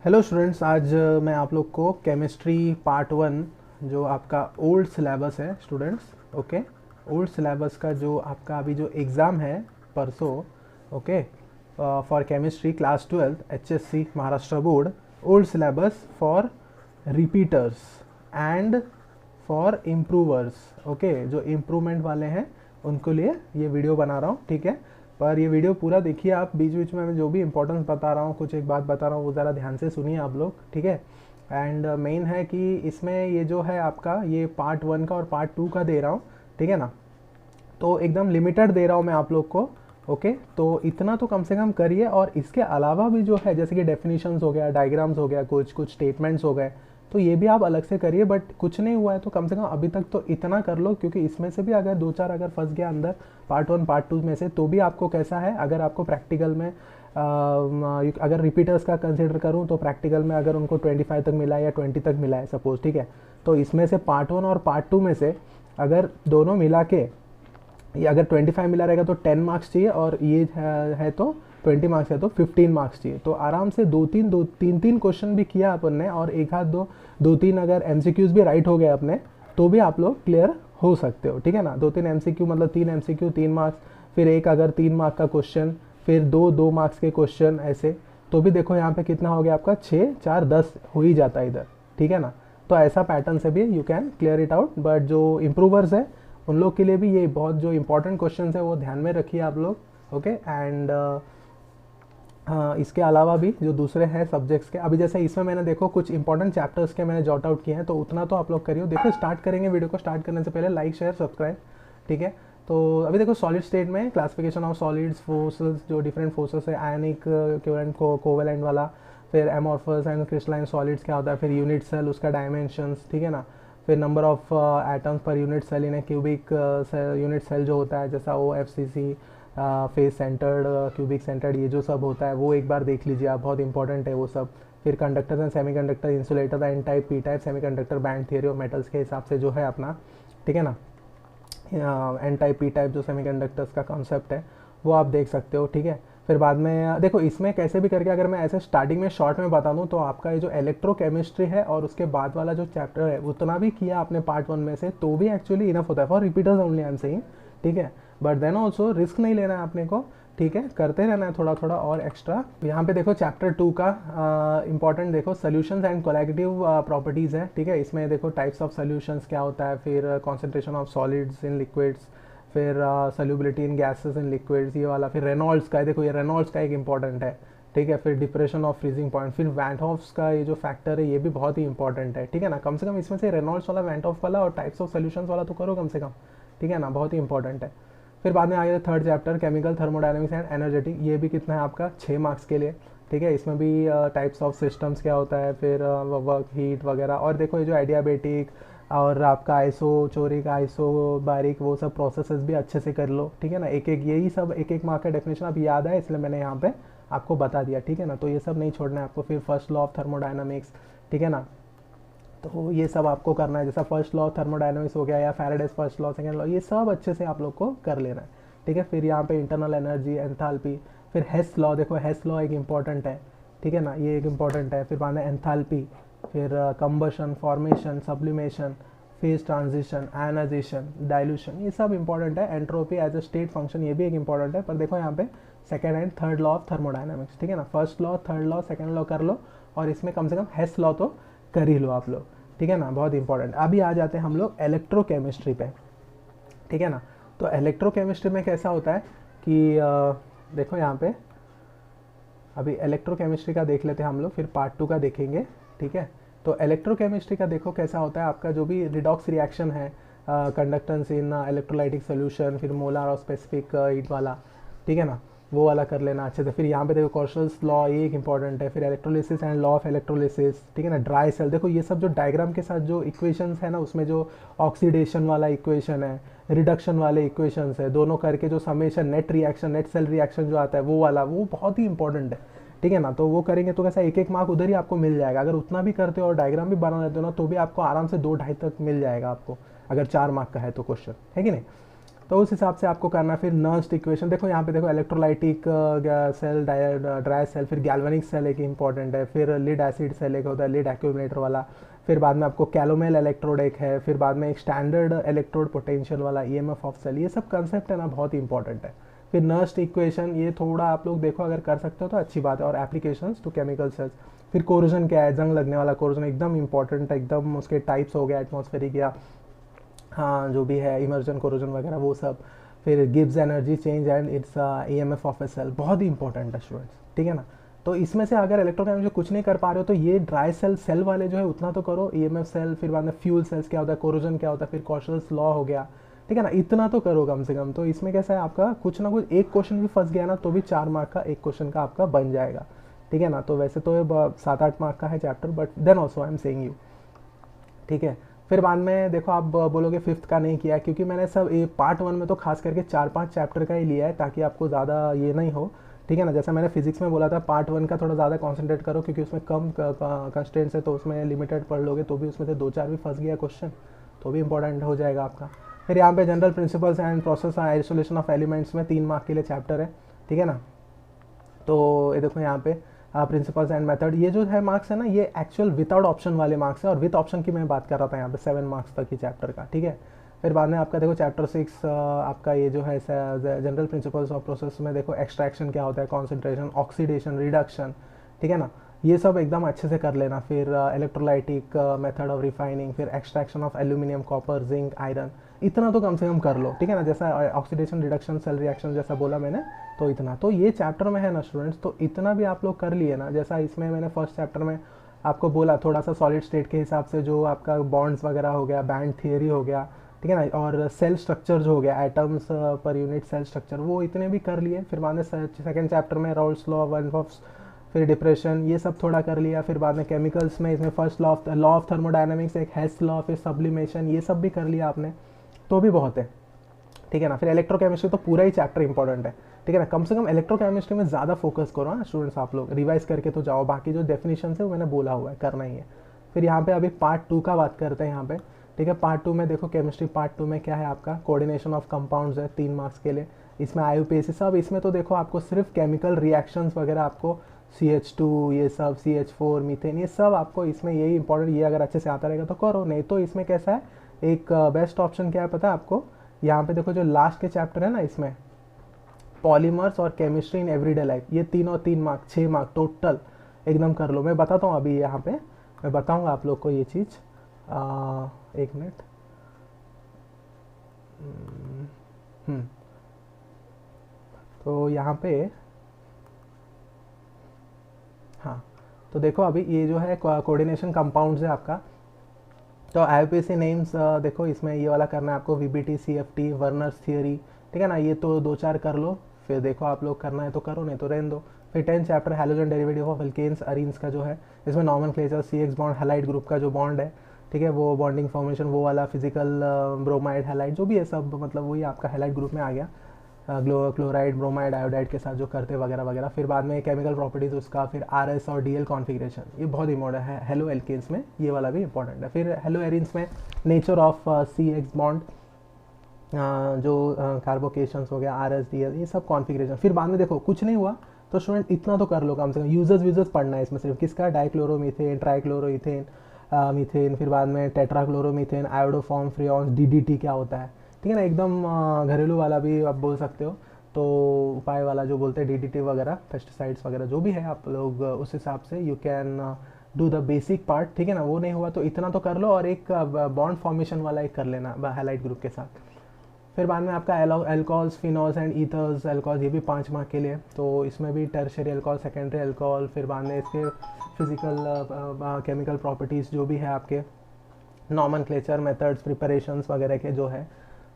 Hello students, आज मैं आप लोग को केमिस्ट्री पार्ट वन जो आपका ओल्ड सिलेबस है स्टूडेंट्स, ओके। ओल्ड सिलेबस का जो आपका अभी जो एग्ज़ाम है परसों, okay, for chemistry class 12 HSC Maharashtra board, old syllabus for repeaters and for improvers, okay. जो इम्प्रूवमेंट वाले हैं उनको लिए ये वीडियो बना रहा हूँ, ठीक है। पर ये वीडियो पूरा देखिए आप, बीच बीच में मैं जो भी इंपॉर्टेंस बता रहा हूँ, कुछ एक बात बता रहा हूँ, वो ज़रा ध्यान से सुनिए आप लोग, ठीक है। एंड मेन है कि इसमें ये जो है आपका ये पार्ट वन का और पार्ट टू का दे रहा हूँ, ठीक है ना। तो एकदम लिमिटेड दे रहा हूँ मैं आप लोग को, ओके। तो इतना तो कम से कम करिए, और इसके अलावा भी जो है जैसे कि डेफिनेशंस हो गया, डायग्राम्स हो गया, कुछ कुछ स्टेटमेंट्स हो गए, तो ये भी आप अलग से करिए। बट कुछ नहीं हुआ है तो कम से कम अभी तक तो इतना कर लो, क्योंकि इसमें से भी अगर दो चार अगर फंस गया अंदर पार्ट वन पार्ट टू में से, तो भी आपको कैसा है, अगर आपको प्रैक्टिकल में अगर रिपीटर्स का कंसिडर करूं तो प्रैक्टिकल में अगर उनको 25 तक मिला है या 20 तक मिला है सपोज, ठीक है। तो इसमें से पार्ट वन और पार्ट टू में से अगर दोनों मिला के, ये अगर 25 मिला रहेगा तो 10 मार्क्स चाहिए, और ये है तो 20 मार्क्स है तो 15 मार्क्स चाहिए। तो आराम से दो तीन तीन क्वेश्चन भी किया अपन ने, और एक हाथ दो तीन अगर एमसीक्यूज भी राइट हो गए अपने, तो भी आप लोग क्लियर हो सकते हो, ठीक है ना। दो तीन एमसीक्यू मतलब 3 एमसीक्यू 3 मार्क्स, फिर एक अगर 3 मार्क का क्वेश्चन, फिर 2 2 मार्क्स के क्वेश्चन, ऐसे तो भी देखो यहाँ पे कितना हो गया आपका, 6 4 10 हो ही जाता है इधर, ठीक है ना। तो ऐसा पैटर्न से भी you can clear it out. But जो इम्प्रूवर्स है उन लोग के लिए भी ये बहुत जो इंपॉर्टेंट क्वेश्चन है वो ध्यान में रखिए आप लोग, ओके। एंड हाँ, इसके अलावा भी जो दूसरे हैं सब्जेक्ट्स के, अभी जैसे इसमें मैंने देखो कुछ इंपॉर्टेंट चैप्टर्स के मैंने जॉट आउट किए हैं, तो उतना तो आप लोग करिए। देखो स्टार्ट करेंगे, वीडियो को स्टार्ट करने से पहले लाइक शेयर सब्सक्राइब, ठीक है। तो अभी देखो सॉलिड स्टेट में क्लासिफिकेशन ऑफ सॉलिड्स, फोर्सेस, जो डिफरेंट फोर्सेस है, आयनिक, इक्विवेलेंट, कोवेलेंट वाला, फिर एमॉर्फस एंड क्रिस्टलाइन सॉलिड्स क्या होता है, फिर यूनिट सेल, उसका डायमेंशंस, ठीक है ना। फिर number of atoms per unit cell in a cubic unit cell जो होता है, जैसा OFCC, face centred, cubic centred, ये जो सब होता है वो एक बार देख लीजिए आप, बहुत इंपॉर्टेंट है वो सब। फिर conductors and semiconductor, insulator, N type, P type semiconductor, band theory of metals के हिसाब से जो है अपना, ठीक है ना। एन टाइप पी टाइप जो सेमीकंडक्टर्स का कॉन्सेप्ट है वो आप देख सकते हो, ठीक है। फिर बाद में देखो इसमें कैसे भी करके अगर मैं ऐसे स्टार्टिंग में शॉर्ट में बता दूं, तो आपका ये जो इलेक्ट्रोकेमिस्ट्री है और उसके बाद वाला जो चैप्टर है उतना भी किया आपने पार्ट वन में से, तो भी एक्चुअली इनफ होता है for repeaters only, I am saying, ठीक है। बट देन ऑल्सो रिस्क नहीं लेना है आपने को, ठीक है, करते रहना है थोड़ा थोड़ा और एक्स्ट्रा। यहाँ पे देखो चैप्टर 2 का इंपॉर्टेंट देखो सोल्यूशंस एंड कोलैटिव प्रॉपर्टीज़ है, ठीक है। इसमें देखो टाइप्स ऑफ सोल्यूशंस क्या होता है, फिर concentration of solids in liquids, फिर solubility in gases in liquids, ये वाला। फिर रेनॉल्ड्स का है, देखो ये रेनॉल्ड्स का एक इंपॉर्टेंट है, ठीक है। फिर डिप्रेशन ऑफ फ्रीजिंग पॉइंट, फिर वैंटहॉफ्स का ये जो फैक्टर है ये भी बहुत ही इंपॉर्टेंट है, ठीक है ना। कम से कम इसमें से रेनॉल्ड्स वाला, वैंटहॉफ वाला और टाइप्स ऑफ सोल्यूशंस वाला तो करो कम से कम, ठीक है ना, बहुत ही इंपॉर्टेंट है। फिर बाद में आ गया third chapter chemical thermodynamics and energetic, ये भी कितना है आपका 6 मार्क्स के लिए, ठीक है। इसमें भी टाइप्स ऑफ सिस्टम्स क्या होता है, फिर वर्क हीट वगैरह, और देखो ये जो एडियाबेटिक और आपका आइसोचोरिक, आइसोबारिक, वो सब प्रोसेसेस भी अच्छे से कर लो, ठीक है ना। एक एक यही सब एक एक मार्क का डेफिनेशन आप याद है, इसलिए मैंने यहाँ पे आपको बता दिया, ठीक है ना। तो ये सब नहीं छोड़ना है आपको। फिर फर्स्ट लॉ ऑफ थर्मोडायनामिक्स, ठीक है ना। तो ये सब आपको करना है, जैसा फर्स्ट लॉ थर्मोडायनामिक्स हो गया या Faraday's first law, second law, ये सब अच्छे से आप लोग को कर लेना है, ठीक है। फिर यहाँ पे इंटरनल एनर्जी, एंथैल्पी, फिर हेस लॉ, देखो हेस लॉ एक इंपॉर्टेंट है, ठीक है ना, ये एक इंपॉर्टेंट है। फिर बाद में एंथैल्पी, फिर combustion, formation, sublimation, phase transition, ionisation, dilution, ये सब इंपॉर्टेंट है। Entropy as a state function, ये भी एक इंपॉर्टेंट है। पर देखो यहाँ पे second and third law of thermodynamics, ठीक है ना। First law, third law, second law कर लो, और इसमें कम से कम हेस लॉ तो कर ही लो आप लोग, ठीक है ना, बहुत इंपॉर्टेंट। अभी आ जाते हैं हम लोग इलेक्ट्रोकेमिस्ट्री पे, ठीक है ना। तो इलेक्ट्रोकेमिस्ट्री में कैसा होता है कि देखो यहाँ पे अभी इलेक्ट्रोकेमिस्ट्री का देख लेते हैं हम लोग, फिर पार्ट 2 का देखेंगे, ठीक है। तो इलेक्ट्रोकेमिस्ट्री का देखो कैसा होता है आपका, जो भी रिडॉक्स रिएक्शन है, कंडक्टेंस इन इलेक्ट्रोलाइटिक सोल्यूशन, फिर मोलर और स्पेसिफिक हीट वाला, ठीक है ना, वो वाला कर लेना अच्छे से। फिर यहाँ पे देखो कॉशल्स लॉ, ये एक इंपॉर्टेंट है। फिर electrolysis and law of electrolysis, ठीक है ना। ड्राई सेल, देखो ये सब जो डायग्राम के साथ जो इक्वेशंस है ना, उसमें जो ऑक्सीडेशन वाला इक्वेशन है, रिडक्शन वाले इक्वेशंस है, दोनों करके जो summation net reaction, net cell reaction जो आता है वो वाला, वो बहुत ही इंपॉर्टेंट है, ठीक है ना। तो वो करेंगे तो कैसा एक एक मार्क उधर ही आपको मिल जाएगा। अगर उतना भी करते हो और डायग्राम भी बना लेते हो ना, तो भी आपको आराम से 2 2.5 तक मिल जाएगा आपको, अगर 4 मार्क का है तो क्वेश्चन, है कि नहीं। तो उस हिसाब से आपको करना है। फिर नर्स्ट इक्वेशन देखो यहाँ पे, देखो इलेक्ट्रोलाइटिक सेल, ड्राई सेल, फिर गैल्वेनिक सेल एक इंपॉर्टेंट है, फिर लीड एसिड सेल एक होता है, लीड एक्यूमुलेटर वाला, फिर बाद में आपको कैलोमेल इलेक्ट्रोड एक है, फिर बाद में एक स्टैंडर्ड इलेक्ट्रोड पोटेंशियल वाला ईएमएफ ऑफ सेल, ये सब कंसेप्ट है ना बहुत इंपॉर्टेंट है। फिर नर्स्ट इक्वेशन ये थोड़ा आप लोग देखो, अगर कर सकते हो तो अच्छी बात है। और एप्लीकेशंस टू केमिकल सेल्स, फिर कोरोजन क्या है, जंग लगने वाला कोरोजन एकदम इंपॉर्टेंट है, एकदम उसके टाइप्स हो गया एटमॉस्फेरिक या हाँ जो भी है इमर्जन कोरोजन वगैरह वो सब। फिर Gibbs energy change and its EMF of a cell, बहुत ही इंपॉर्टेंट है स्टूडेंट्स, ठीक है ना। तो इसमें से अगर इलेक्ट्रोकेमिस्ट्री कुछ नहीं कर पा रहे हो तो ये ड्राई सेल वाले जो है उतना तो करो, ईएमएफ सेल, फिर बाद में फ्यूल सेल्स क्या होता है, कोरोजन क्या होता है, फिर कॉशल्स लॉ हो गया, ठीक है ना, इतना तो करो कम से कम। तो इसमें कैसा है आपका कुछ ना कुछ एक क्वेश्चन भी फंस गया ना तो भी 4 मार्क का एक क्वेश्चन का आपका बन जाएगा, ठीक है ना। तो वैसे तो ये 7-8 मार्क का है chapter, but then also I am saying you, ठीक है। फिर बाद में देखो आप बोलोगे फिफ्थ का नहीं किया, क्योंकि मैंने सब ये पार्ट 1 में तो खास करके 4-5 चैप्टर का ही लिया है ताकि आपको ज़्यादा ये नहीं हो, ठीक है ना। जैसा मैंने फिजिक्स में बोला था पार्ट 1 का थोड़ा ज़्यादा कॉन्सेंट्रेट करो, क्योंकि उसमें कम कंस्टेंट्स है तो उसमें लिमिटेड पढ़ लोगे तो भी उसमें से 2-4 भी फंस गया क्वेश्चन तो भी इंपॉर्टेंट हो जाएगा आपका। फिर यहाँ पे general principles and process isolation of elements में 3 मार्क के लिए चैप्टर है, ठीक है ना। तो ये देखो यहाँ पे प्रिंसिपल्स एंड मेथड, ये जो है मार्क्स है ना ये एक्चुअल विदाउट ऑप्शन वाले मार्क्स है, और विद ऑप्शन की मैं बात कर रहा था यहाँ पे 7 मार्क्स तक की चैप्टर का, ठीक है। फिर बाद में आपका देखो चैप्टर 6 आपका ये जो है जनरल प्रिंसिपल्स ऑफ प्रोसेस में देखो एक्सट्रैक्शन क्या होता है, कॉन्सेंट्रेशन, ऑक्सीडेशन, रिडक्शन, ठीक है ना, ये सब एकदम अच्छे से कर लेना। फिर इलेक्ट्रोलाइटिक मेथड ऑफ रिफाइनिंग, फिर extraction of aluminium, copper, zinc, iron, इतना तो कम से कम कर लो, ठीक है ना। जैसा ऑक्सीडेशन, रिडक्शन, सेल रिएक्शन जैसा बोला मैंने, तो इतना तो ये चैप्टर में है ना स्टूडेंट्स, तो इतना भी आप लोग कर लिए ना। जैसा इसमें मैंने फर्स्ट चैप्टर में आपको बोला थोड़ा सा सॉलिड स्टेट के हिसाब से जो आपका बॉन्ड्स वगैरह हो गया, बैंड थियरी हो गया, ठीक है ना, और सेल स्ट्रक्चर जो हो गया, atoms per unit cell structure, वो इतने भी कर लिए। फिर बाद में सेकेंड चैप्टर में राउल्स लॉ, वनहॉफ्स, फिर डिप्रेशन, ये सब थोड़ा कर लिया। फिर बाद में केमिकल्स में इसमें फर्स्ट लॉ ऑफ थर्मोडायनामिक्स, एक हेस लॉ, फिर सब्लिमेशन, ये सब भी कर लिया आपने तो भी बहुत है, ठीक है ना। फिर इलेक्ट्रोकेमिस्ट्री तो पूरा ही चैप्टर इंपॉर्टेंट है, ठीक है ना। कम से कम इलेक्ट्रोकेमिस्ट्री में ज़्यादा फोकस करो ना स्टूडेंट्स, आप लोग रिवाइज करके तो जाओ, बाकी जो डेफिनेशन है वो मैंने बोला हुआ है करना ही है। फिर यहाँ पे अभी पार्ट 2 का बात करते हैं यहाँ पे, ठीक है। पार्ट 2 में देखो केमिस्ट्री पार्ट 2 में क्या है आपका, कोऑर्डिनेशन ऑफ कंपाउंड्स है 3 मार्क्स के लिए, इसमें आईयूपीएसी सब, इसमें तो देखो आपको सिर्फ केमिकल रिएक्शंस वगैरह, आपको CH2 ये सब, CH4, मीथेन, ये सब आपको इसमें यही इंपॉर्टेंट, ये अगर अच्छे से आता रहेगा तो करो, नहीं तो इसमें कैसा है एक बेस्ट ऑप्शन क्या है पता है आपको, यहाँ पे देखो जो लास्ट के चैप्टर है ना इसमें पॉलीमर्स और केमिस्ट्री इन एवरीडे लाइफ, ये 3 और 3 मार्क 6 मार्क टोटल एकदम कर लो। मैं बताता हूँ अभी यहाँ पे, मैं बताऊँगा आप लोग को ये चीज़, एक मिनट। तो यहाँ पे हाँ, तो देखो अभी ये जो है कोऑर्डिनेशन कंपाउंड्स है आपका, तो आईयूपीएसी नेम्स देखो इसमें ये वाला करना है आपको, VBT, CFT, वर्नर्स थियरी, ठीक है ना, ये तो 2-4 कर लो। फिर देखो आप लोग करना है तो करो, नहीं तो रहने दो। फिर 10 chapter halogen derivative of alkanes arenes का जो है, इसमें nomenclature, CX bond, halide group का जो बॉन्ड है, ठीक है, वो बॉन्डिंग फॉर्मेशन, वो वाला फिजिकल ब्रोमाइड, हैलाइड जो भी है सब, मतलब वही आपका हैलाइड ग्रुप में आ गया, क्लोराइड, ब्रोमाइड, आयोडाइड के साथ जो करते वगैरह वगैरह। फिर बाद में केमिकल प्रॉपर्टीज़ उसका, फिर RS और DL कॉन्फ़िगरेशन, ये बहुत इंपॉर्टेंट है। हेलो एल्केन्स में ये वाला भी इंपॉर्टेंट है। फिर हेलो एरिन्स में नेचर ऑफ CX बॉन्ड, जो कार्बोकेशंस हो गया, RS, DL, ये सब कॉन्फ़िगरेशन। फिर बाद में देखो कुछ नहीं हुआ तो स्टूडेंट इतना तो कर लो कम से कम, यूजर्स पढ़ना है इसमें सिर्फ, किसका, डाइक्लोरोमीथेन, ट्राइक्लोरोइथेन, मीथेन, फिर बाद में टेट्राक्लोरोमीथेन, आयोडोफॉर्म, फ्रियॉन्स, DDT क्या होता है, ठीक है ना, एकदम घरेलू वाला भी आप बोल सकते हो, तो उपाय वाला जो बोलते हैं DDT वगैरह, पेस्टिसाइड्स वगैरह जो भी है, आप लोग उस हिसाब से you can do the basic part, ठीक है ना। वो नहीं हुआ तो इतना तो कर लो, और एक बॉन्ड फॉर्मेशन वाला एक कर लेना हैलाइड ग्रुप के साथ। फिर बाद में आपका alcohols, phenols and ethers, alcohol ये भी 5 मार्क के लिए, तो इसमें भी टर्शियरी एल्कोहल, सेकेंडरी एल्कोहल, फिर बाद में इसके फिजिकल केमिकल प्रॉपर्टीज़ जो भी है आपके, नॉमेनक्लेचर, मेथड्स, प्रिपरेशंस वगैरह के जो है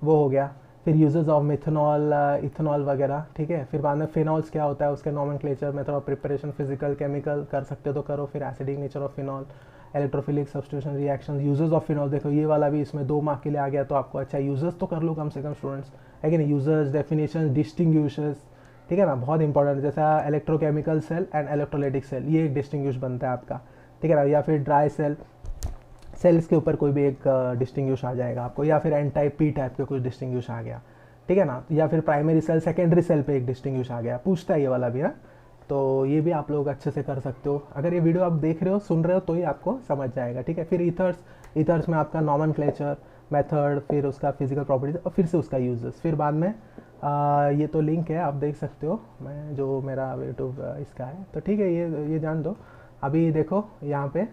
वो हो गया। फिर यूजेस ऑफ मिथनॉल, इथनॉल वगैरह, ठीक है। फिर बाद में फिनॉल्स क्या होता है, उसके nomenclature, method of preparation, physical chemical कर सकते हो तो करो। फिर acidic nature of phenol, electrophilic substitution reaction, uses of phenol, देखो ये वाला भी इसमें 2 मार्क के लिए आ गया, तो आपको अच्छा यूजेस तो कर लो कम से कम स्टूडेंट्स, है कि नहीं, यूजेस, डेफिनेशन, डिस्टिंग्विशेस, ठीक है ना, बहुत इंपॉर्टेंट, जैसा electrochemical cell and electrolytic cell, ये एक डिस्टिंग्विश बनता है आपका, ठीक है ना। या फिर ड्राई सेल्स के ऊपर कोई भी एक डिस्टिंग्विश आ जाएगा आपको, या फिर N टाइप, P टाइप के कुछ डिस्टिंग्विश आ गया, ठीक है ना, या फिर प्राइमरी सेल सेकेंडरी सेल पे एक डिस्टिंग्विश आ गया, पूछता है ये वाला भी। हाँ, तो ये भी आप लोग अच्छे से कर सकते हो। अगर ये वीडियो आप देख रहे हो, सुन रहे हो, तो ही आपको समझ जाएगा। ठीक है, फिर ईथर्स में आपका नॉमेनक्लेचर, मेथड, फिर उसका फिजिकल प्रॉपर्टीज और फिर से उसका यूजेस। फिर बाद में ये तो लिंक है, आप देख सकते हो, मैं जो मेरा यूट्यूब इसका है, तो ठीक है, ये जान दो। अभी देखो यहाँ पे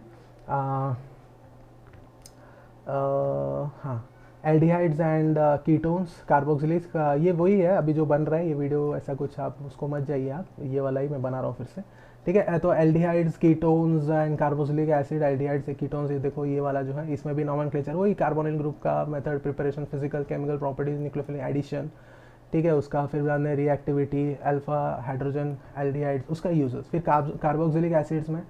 हाँ, एल्डिहाइड्स एंड कीटोन्स, कार्बोक्सिलिक्स का ये वही है अभी जो बन रहा है। ये वीडियो ऐसा कुछ आप उसको मत जाइए, आप ये वाला ही मैं बना रहा हूँ फिर से। ठीक है, तो aldehydes, ketones and carboxylic acid, aldehydes ketones, ये देखो ये वाला जो है, इसमें भी नॉमेनक्लेचर वही कार्बोनिल ग्रुप का, method, preparation, physical chemical properties, nucleophilic addition, ठीक है, उसका फिर बाद में रिएक्टिविटी, अल्फा हाइड्रोजन एल्डिहाइड्स, उसका यूजेस। फिर कार्बोक्सिलिक एसिड्स में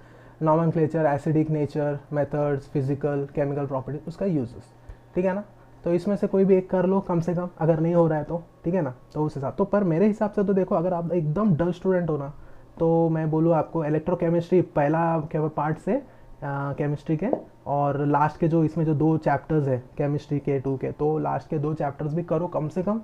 nomenclature, acidic nature, methods, physical chemical properties, उसका यूजेस। ठीक है ना, तो इसमें से कोई भी एक कर लो कम से कम, अगर नहीं हो रहा है तो। ठीक है ना, तो उस हिसाब तो, पर मेरे हिसाब से तो देखो, अगर आप एकदम डल स्टूडेंट हो ना, तो मैं बोलूँ आपको इलेक्ट्रोकेमिस्ट्री पहला क्या पार्ट से केमिस्ट्री के, और लास्ट के जो इसमें जो 2 चैप्टर्स है केमिस्ट्री के 2 के, तो लास्ट के 2 चैप्टर्स भी करो कम से कम।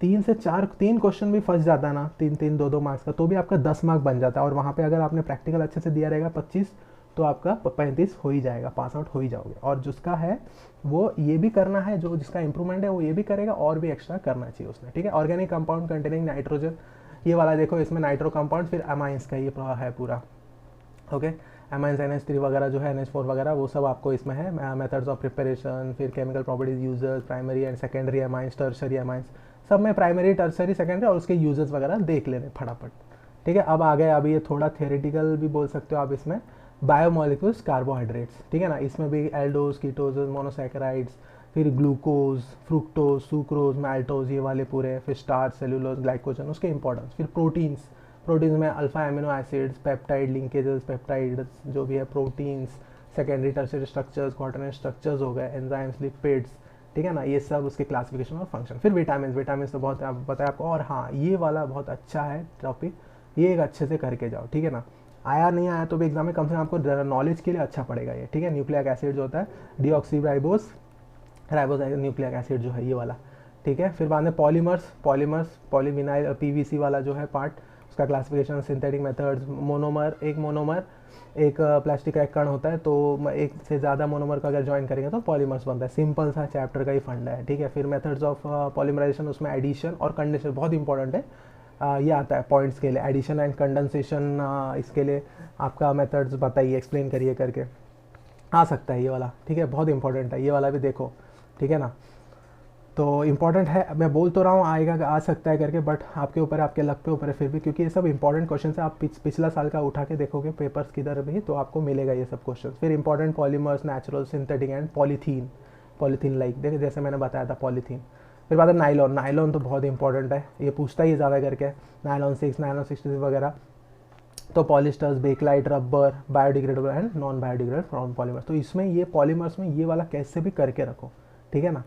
3 से 4 3 क्वेश्चन भी फंस जाता है ना, 3 2 मार्क्स का, तो भी आपका 10 मार्क बन जाता है। और वहाँ पे अगर आपने प्रैक्टिकल अच्छे से दिया रहेगा 25, तो आपका 35 हो ही जाएगा, पास आउट हो ही जाओगे। और जिसका है वो ये भी करना है, जो जिसका इंप्रूवमेंट है वो ये भी करेगा, और भी एक्स्ट्रा करना चाहिए उसने। ठीक है, ऑर्गेनिक कंपाउंड कंटेनिंग नाइट्रोजन, ये वाला देखो, इसमें नाइट्रो कंपाउंड, फिर अमाइंस का ये है पूरा। ओके, अमाइंस NH3 वगैरह जो है, NH4 वगैरह, वो सब आपको इसमें है। मेथड्स ऑफ प्रिपरेशन, फिर chemical properties, users, primary and secondary amines, tertiary amines, सब में प्राइमरी, टर्शरी, सेकेंडरी और उसके यूजर्स वगैरह देख लेने फटाफट। ठीक है, अब आ गए, अभी ये थोड़ा थियोरेटिकल भी बोल सकते हो आप इसमें, बायोमोलिक्यूल्स, कार्बोहाइड्रेट्स। ठीक है ना, इसमें भी एल्डोज, कीटोज, मोनोसैकेराइड्स, फिर ग्लूकोज, फ्रुक्टोज, सुक्रोज, मैल्टोज, ये वाले पूरे, फिर स्टार्च, सेलुलोज, ग्लाइकोजन, उसके इंपॉर्टेंस। फिर प्रोटीन्स, प्रोटीन्स में alpha amino acids, peptide linkages, peptides जो भी है, proteins, secondary tertiary structures, quaternary structures हो गए, एंजाइम्स, लिपिड्स। ठीक है ना, ये सब उसके क्लासिफिकेशन और फंक्शन। फिर विटामिन तो बहुत पता है आपको। और हाँ, ये वाला बहुत अच्छा है टॉपिक, ये एक अच्छे से करके जाओ। ठीक है ना, आया नहीं आया तो भी एग्जाम में कम से कम आपको नॉलेज के लिए अच्छा पड़ेगा ये। ठीक है, न्यूक्लिक एसिड जो होता है, डीऑक्सीराइबोस न्यूक्लिक एसिड जो है, ये वाला। ठीक है, फिर बाद में पॉलीमर्स, पॉलीविनाइल PVC वाला जो है पार्ट, उसका क्लासिफिकेशन, सिंथेटिक मेथड्स, मोनोमर, एक प्लास्टिक का एक कण होता है, तो एक से ज़्यादा मोनोमर का अगर ज्वाइन करेंगे तो पॉलीमर्स बनता है। सिंपल सा चैप्टर का ही फंडा है। ठीक है, फिर मेथड्स ऑफ पॉलीमराइजेशन, उसमें एडिशन और कंडेंसेशन बहुत इंपॉर्टेंट है। ये आता है पॉइंट्स के लिए, एडिशन एंड कंडेंसेशन, इसके लिए आपका मेथड्स बताइए, एक्सप्लेन करिए करके आ सकता है ये वाला। ठीक है, बहुत इंपॉर्टेंट है ये वाला भी, देखो। ठीक है ना, तो इंपॉर्टेंट है, मैं बोल तो रहा हूँ आएगा, आ सकता है करके, बट आपके ऊपर, आपके लक पे ऊपर है फिर भी, क्योंकि ये सब इंपॉर्टेंट क्वेश्चन है। आप पिछला साल का उठा के देखोगे पेपर्स किधर भी, तो आपको मिलेगा ये सब क्वेश्चन। फिर important polymers, natural, synthetic and polythene like, देखिए जैसे मैंने बताया था पॉलीथीन। फिर बाद में नाइलॉन तो बहुत इंपॉर्टेंट है, ये पूछता ही है ज़्यादा करके, नाइलॉन 6, नाइलॉन 66 वगैरह। तो polyesters, bakelite, rubber, biodegradable and non biodegradable from polymers. तो इसमें ये पॉलीमर्स में ये वाला कैसे भी करके रखो। ठीक है ना,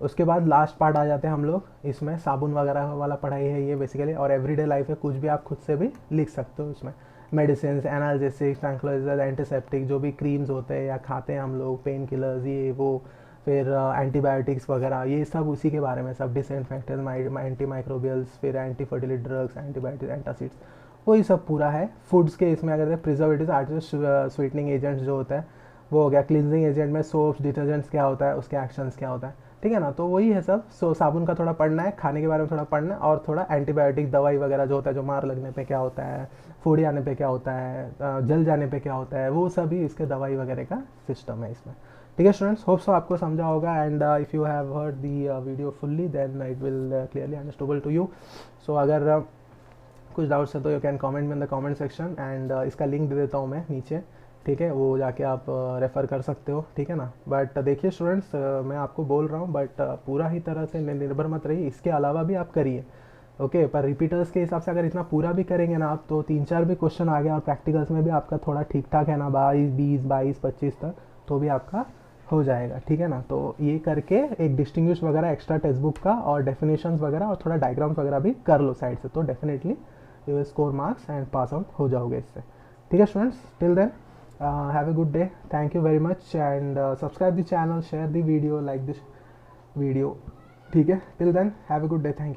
उसके बाद लास्ट पार्ट आ जाते हैं हम लोग, इसमें साबुन वगैरह वाला पढ़ाई है ये बेसिकली, और एवरीडे लाइफ है, कुछ भी आप खुद से भी लिख सकते हो इसमें। मेडिसिन, एनाल्जेसिक, ट्रैंक्विलाइजर, एंटीसेप्टिक, जो भी क्रीम्स होते हैं या खाते हैं हम लोग, पेन किलर्स, ये वो, फिर एंटीबायोटिक्स वगैरह, ये सब उसी के बारे में, सब डिसइंफेक्टेंट, एंटी माइक्रोबियल्स, फिर anti fertility drugs, antibiotics, antacids, वही सब पूरा है। फूड्स के इसमें अगर प्रिजर्वेटिव्स, आर्टिफिशियल स्वीटनिंग एजेंट्स जो होता है वो हो गया। क्लींजिंग एजेंट में सोप्स, डिटर्जेंट्स क्या होता है, उसके एक्शंस क्या होता है। ठीक है ना, तो वही है सब। साबुन का थोड़ा पढ़ना है, खाने के बारे में थोड़ा पढ़ना है, और थोड़ा एंटीबायोटिक दवाई वगैरह जो होता है, जो मार लगने पे क्या होता है, फोड़ी आने पे क्या होता है, जल जाने पे क्या होता है, वो सभी इसके दवाई वगैरह का सिस्टम है इसमें। ठीक है स्टूडेंट्स, होप सो आपको समझा होगा, and if you have heard the video fully then it will clearly understandable to you. So अगर कुछ डाउट्स है तो यू कैन कमेंट में in the comment section, and इसका लिंक दे देता हूँ मैं नीचे। ठीक है, वो जाके आप रेफ़र कर सकते हो। ठीक है ना, बट देखिए स्टूडेंट्स, मैं आपको बोल रहा हूँ, बट पूरा ही तरह से निर्भर मत रहिए, इसके अलावा भी आप करिए। ओके, पर रिपीटर्स के हिसाब से अगर इतना पूरा भी करेंगे ना आप, तो 3-4 भी क्वेश्चन आ गया, और प्रैक्टिकल्स में भी आपका थोड़ा ठीक ठाक है ना, 22, 25 तक, तो भी आपका हो जाएगा। ठीक है ना, तो ये करके एक डिस्टिंग्विश वगैरह एक्स्ट्रा टेक्स्ट बुक का, और डेफिनेशंस वगैरह, और थोड़ा डायग्राम्स वगैरह भी कर लो साइड से, तो definitely you will score marks and pass out हो जाओगे इससे। ठीक है students, till then have a good day, thank you very much, and subscribe the channel, share the video, like this video. ठीक है, till then have a good day, thank you.